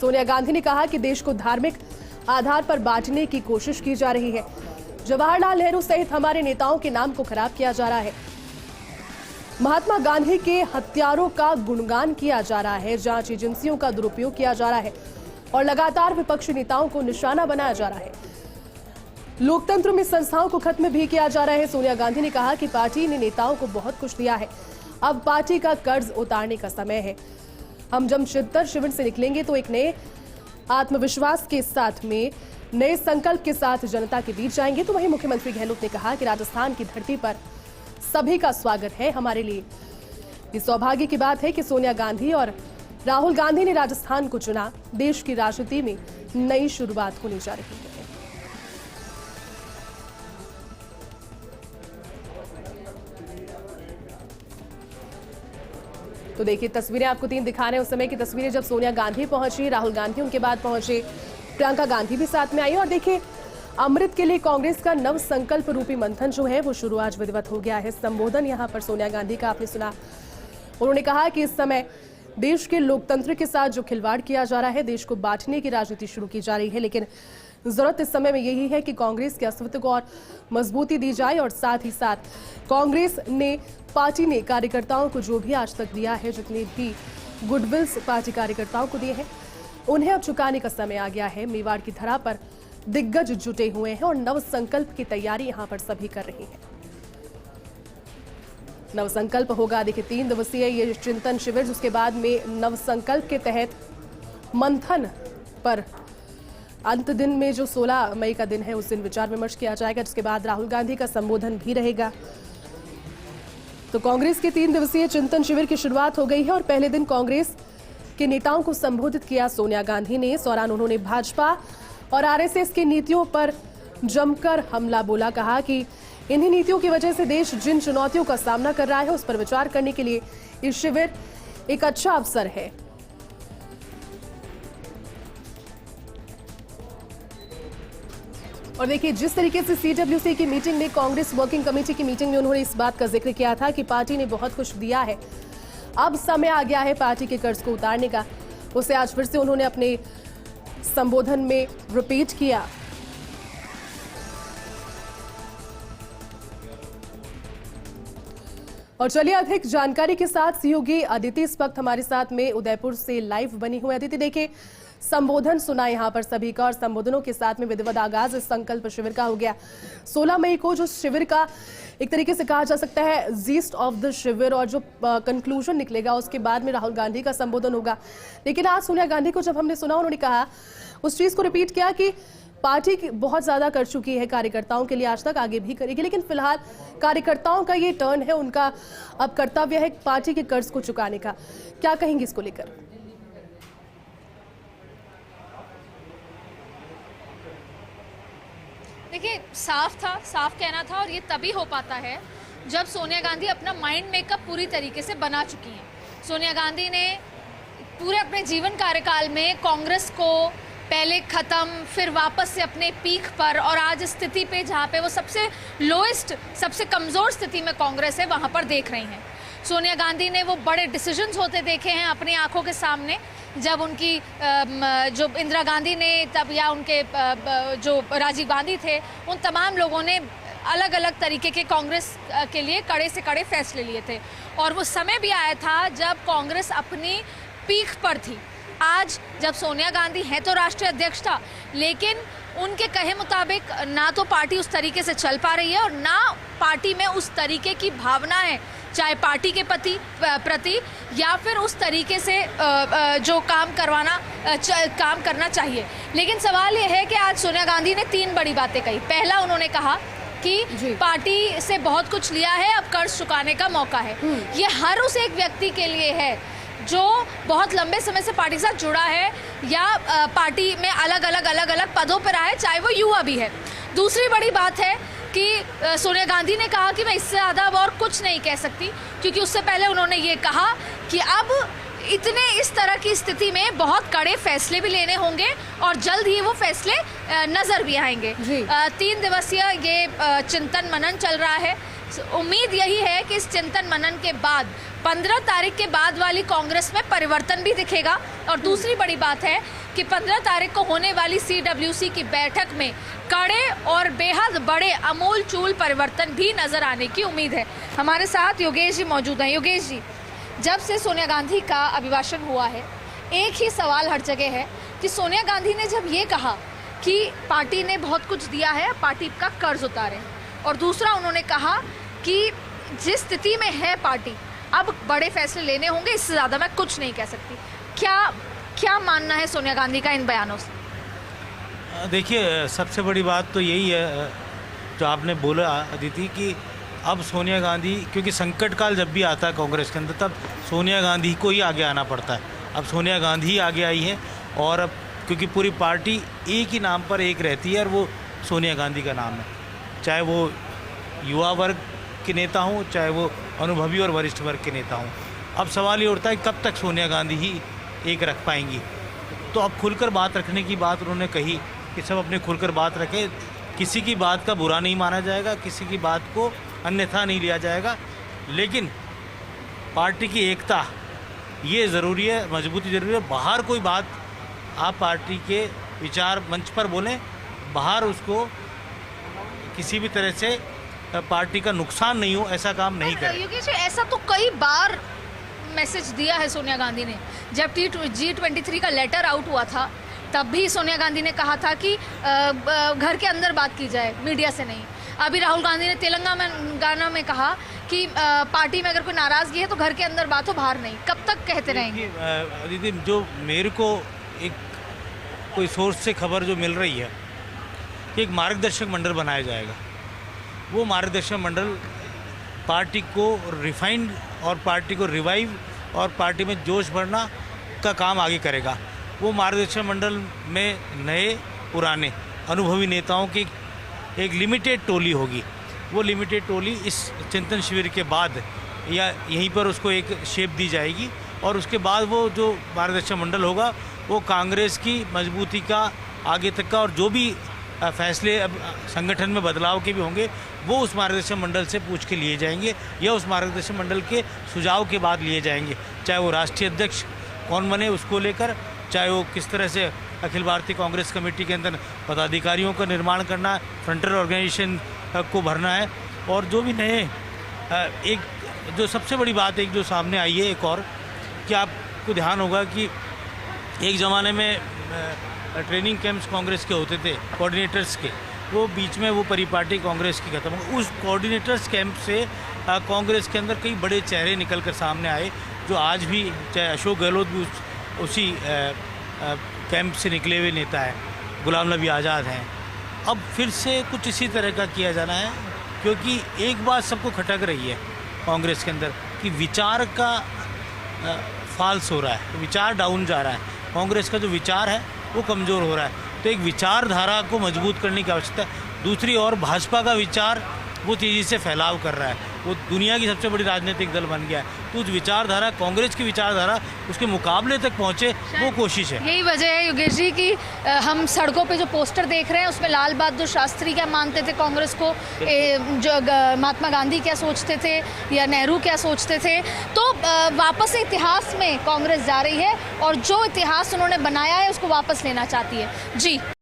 सोनिया गांधी ने कहा कि देश को धार्मिक आधार पर बांटने की कोशिश की जा रही है। जवाहरलाल नेहरू सहित हमारे नेताओं के नाम को खराब किया जा रहा है। महात्मा गांधी के हत्यारों का गुणगान किया जा रहा है, जांच एजेंसियों का दुरुपयोग किया जा रहा है और लगातार विपक्षी नेताओं को निशाना बनाया जा रहा है। लोकतंत्र में संस्थाओं को खत्म भी किया जा रहा है। सोनिया गांधी ने कहा कि पार्टी ने नेताओं को बहुत कुछ दिया है, अब पार्टी का कर्ज उतारने का समय है। हम जब चिंतन शिविर से निकलेंगे तो एक नए आत्मविश्वास के साथ में नए संकल्प के साथ जनता के बीच जाएंगे। तो वहीं मुख्यमंत्री गहलोत ने कहा कि राजस्थान की धरती पर सभी का स्वागत है। हमारे लिए ये सौभाग्य की बात है कि सोनिया गांधी और राहुल गांधी ने राजस्थान को चुना। देश की राजनीति में नई शुरुआत होने जा रही है। तो देखिए तस्वीरें आपको 3 दिखा रहे हैं उस समय की तस्वीरें जब सोनिया गांधी पहुंची, राहुल गांधी उनके बाद पहुंचे, प्रियंका गांधी भी साथ में आई। और देखिए अमृत के लिए कांग्रेस का नव संकल्प रूपी मंथन जो है वो शुरू आज विधिवत हो गया है। संबोधन यहां पर सोनिया गांधी का आपने सुना। उन्होंने कहा कि इस समय देश के लोकतंत्र के साथ जो खिलवाड़ किया जा रहा है, देश को बांटने की राजनीति शुरू की जा रही है, लेकिन जरूरत इस समय में यही है कि कांग्रेस के अस्तित्व को और मजबूती दी जाए और साथ ही साथ कांग्रेस ने, पार्टी ने कार्यकर्ताओं को जो भी आज तक दिया है, जितने भी गुडविल्स पार्टी कार्यकर्ताओं को दिए हैं, उन्हें अब चुकाने का समय आ गया है। मेवाड़ की धरा पर दिग्गज जुटे हुए हैं और नव संकल्प की तैयारी यहां पर सभी कर रहे हैं। नव संकल्प होगा, देखिए 3 दिवसीय ये चिंतन शिविर, जिसके बाद में नव संकल्प के तहत मंथन पर अंत दिन में जो 16 मई का दिन है उस दिन विचार विमर्श किया जाएगा, जिसके बाद राहुल गांधी का संबोधन भी रहेगा। तो कांग्रेस के 3 दिवसीय चिंतन शिविर की शुरुआत हो गई है और पहले दिन कांग्रेस के नेताओं को संबोधित किया सोनिया गांधी ने। इस दौरान उन्होंने भाजपा और आरएसएस की नीतियों पर जमकर हमला बोला। कहा कि इन्हीं नीतियों की वजह से देश जिन चुनौतियों का सामना कर रहा है उस पर विचार करने के लिए ये शिविर एक अच्छा अवसर है। और देखिए जिस तरीके से सीडब्ल्यूसी की मीटिंग में, कांग्रेस वर्किंग कमेटी की मीटिंग में उन्होंने इस बात का जिक्र किया था कि पार्टी ने बहुत कुछ दिया है, अब समय आ गया है पार्टी के कर्ज को उतारने का। उसे आज फिर से उन्होंने अपने संबोधन में रिपीट किया। और चलिए अधिक जानकारी के साथ सहयोगी अदिति इस वक्त हमारे साथ में उदयपुर से लाइव बनी हुई। अदिति, देखिए संबोधन सुना यहाँ पर सभी का और संबोधनों के साथ में विधिवत आगाज इस संकल्प शिविर का हो गया। 16 मई को जो शिविर का एक तरीके से कहा जा सकता है जीस्ट ऑफ द शिविर और जो कंक्लूजन निकलेगा उसके बाद में राहुल गांधी का संबोधन होगा। लेकिन आज सोनिया गांधी को जब हमने सुना, उन्होंने कहा, उस चीज को रिपीट किया कि पार्टी बहुत ज्यादा कर चुकी है कार्यकर्ताओं के लिए, आज तक आगे भी करेगी, लेकिन फिलहाल कार्यकर्ताओं का ये टर्न है, उनका अब कर्तव्य है पार्टी के कर्ज को चुकाने का। क्या कहेंगे इसको लेकर? देखिए साफ कहना था और ये तभी हो पाता है जब सोनिया गांधी अपना माइंड मेकअप पूरी तरीके से बना चुकी हैं। सोनिया गांधी ने पूरे अपने जीवन कार्यकाल में कांग्रेस को पहले खत्म, फिर वापस से अपने पीक पर और आज स्थिति पे जहाँ पे वो सबसे लोएस्ट, सबसे कमज़ोर स्थिति में कांग्रेस है, वहाँ पर देख रही हैं। सोनिया गांधी ने वो बड़े डिसीजंस होते देखे हैं अपनी आंखों के सामने, जब उनकी जो इंदिरा गांधी ने तब या उनके जो राजीव गांधी थे, उन तमाम लोगों ने अलग अलग तरीके के कांग्रेस के लिए कड़े से कड़े फैसले लिए थे और वो समय भी आया था जब कांग्रेस अपनी पीक पर थी। आज जब सोनिया गांधी है तो राष्ट्रीय अध्यक्ष था, लेकिन उनके कहे मुताबिक ना तो पार्टी उस तरीके से चल पा रही है और ना पार्टी में उस तरीके की भावना है, चाहे पार्टी के प्रति या फिर उस तरीके से जो काम करना चाहिए। लेकिन सवाल ये है कि आज सोनिया गांधी ने 3 बड़ी बातें कही। पहला, उन्होंने कहा कि पार्टी से बहुत कुछ लिया है, अब कर्ज चुकाने का मौका है। ये हर उस एक व्यक्ति के लिए है जो बहुत लंबे समय से पार्टी के साथ जुड़ा है या पार्टी में अलग अलग पदों पर आए, चाहे वो युवा भी है। दूसरी बड़ी बात है कि सोनिया गांधी ने कहा कि मैं इससे ज़्यादा अब और कुछ नहीं कह सकती, क्योंकि उससे पहले उन्होंने ये कहा कि अब इस तरह की स्थिति में बहुत कड़े फैसले भी लेने होंगे और जल्द ही वो फैसले नजर भी आएंगे। 3 दिवसीय ये चिंतन मनन चल रहा है। उम्मीद यही है कि इस चिंतन मनन के बाद 15 तारीख के बाद वाली कांग्रेस में परिवर्तन भी दिखेगा। और दूसरी बड़ी बात है कि 15 तारीख को होने वाली CWC की बैठक में कड़े और बेहद बड़े अमूल चूल परिवर्तन भी नजर आने की उम्मीद है। हमारे साथ योगेश जी मौजूद हैं। योगेश जी, जब से सोनिया गांधी का अभिभाषण हुआ है, एक ही सवाल हर जगह है कि सोनिया गांधी ने जब ये कहा कि पार्टी ने बहुत कुछ दिया है, पार्टी का कर्ज उतारे, और दूसरा उन्होंने कहा कि जिस स्थिति में है पार्टी, अब बड़े फैसले लेने होंगे, इससे ज़्यादा मैं कुछ नहीं कह सकती। क्या मानना है सोनिया गांधी का इन बयानों से? देखिए, सबसे बड़ी बात तो यही है जो आपने बोला अदिति, कि अब सोनिया गांधी, क्योंकि संकट काल जब भी आता है कांग्रेस के अंदर, तब सोनिया गांधी को ही आगे आना पड़ता है। अब सोनिया गांधी ही आगे आई है, और अब क्योंकि पूरी पार्टी एक ही नाम पर एक रहती है, और वो सोनिया गांधी का नाम है। चाहे वो युवा वर्ग के नेता हों, चाहे वो अनुभवी और वरिष्ठ वर्ग के नेता हों। अब सवाल ये उठता है कब तक सोनिया गांधी ही एक रख पाएंगी। तो अब खुलकर बात रखने की बात उन्होंने कही कि सब अपने खुलकर बात रखें, किसी की बात का बुरा नहीं माना जाएगा, किसी की बात को अन्यथा नहीं लिया जाएगा, लेकिन पार्टी की एकता ये ज़रूरी है, मजबूती ज़रूरी है। बाहर कोई बात आप पार्टी के विचार मंच पर बोलें, बाहर उसको किसी भी तरह से पार्टी का नुकसान नहीं हो, ऐसा काम नहीं करें। योगेश जी, ऐसा तो कई बार मैसेज दिया है सोनिया गांधी ने। जब G23 का लेटर आउट हुआ था, तब भी सोनिया गांधी ने कहा था कि घर के अंदर बात की जाए, मीडिया से नहीं। अभी राहुल गांधी ने तेलंगाना में कहा कि पार्टी में अगर कोई नाराज़गी है तो घर के अंदर बात हो, बाहर नहीं। कब तक कहते रहेंगे? दीदी, जो मेरे को एक कोई सोर्स से खबर जो मिल रही है कि एक मार्गदर्शक मंडल बनाया जाएगा। वो मार्गदर्शक मंडल पार्टी को रिफाइंड और पार्टी को रिवाइव और पार्टी में जोश भरना का काम आगे करेगा। वो मार्गदर्शक मंडल में नए पुराने अनुभवी नेताओं की एक लिमिटेड टोली होगी। वो लिमिटेड टोली इस चिंतन शिविर के बाद या यहीं पर उसको एक शेप दी जाएगी, और उसके बाद वो जो मार्गदर्शक मंडल होगा वो कांग्रेस की मजबूती का आगे तक का, और जो भी फैसले अब संगठन में बदलाव के भी होंगे, वो उस मार्गदर्शक मंडल से पूछ के लिए जाएंगे या उस मार्गदर्शक मंडल के सुझाव के बाद लिए जाएंगे। चाहे वो राष्ट्रीय अध्यक्ष कौन बने उसको लेकर, चाहे वो किस तरह से अखिल भारतीय कांग्रेस कमेटी के अंदर पदाधिकारियों का निर्माण करना है, फ्रंटल ऑर्गेनाइजेशन को भरना है, और जो भी नए एक जो सबसे बड़ी बात एक जो सामने आई है एक और, कि आपको ध्यान होगा कि एक ज़माने में ट्रेनिंग कैंप्स कांग्रेस के होते थे, कोऑर्डिनेटर्स के, वो बीच में वो परिपाटी कांग्रेस की खत्म हो। उस कोऑर्डिनेटर्स कैंप से कांग्रेस के अंदर कई बड़े चेहरे निकल कर सामने आए, जो आज भी, चाहे अशोक गहलोत भी उसी कैंप से निकले हुए नेता है, गुलाम नबी आज़ाद हैं। अब फिर से कुछ इसी तरह का किया जाना है, क्योंकि एक बात सबको खटक रही है कांग्रेस के अंदर कि विचार का फॉल्स हो रहा है, विचार डाउन जा रहा है, कांग्रेस का जो विचार है वो कमज़ोर हो रहा है। तो एक विचारधारा को मजबूत करने की आवश्यकता है। दूसरी ओर भाजपा का विचार वो तेज़ी से फैलाव कर रहा है, वो दुनिया की सबसे बड़ी राजनीतिक दल बन गया है। तो उस विचारधारा, कांग्रेस की विचारधारा उसके मुकाबले तक पहुँचे, वो कोशिश है। यही वजह है योगेश जी कि हम सड़कों पे जो पोस्टर देख रहे हैं उसमें लाल बहादुर शास्त्री क्या मानते थे कांग्रेस को, जो महात्मा गांधी क्या सोचते थे या नेहरू क्या सोचते थे। तो वापस इतिहास में कांग्रेस जा रही है, और जो इतिहास उन्होंने बनाया है उसको वापस लेना चाहती है। जी।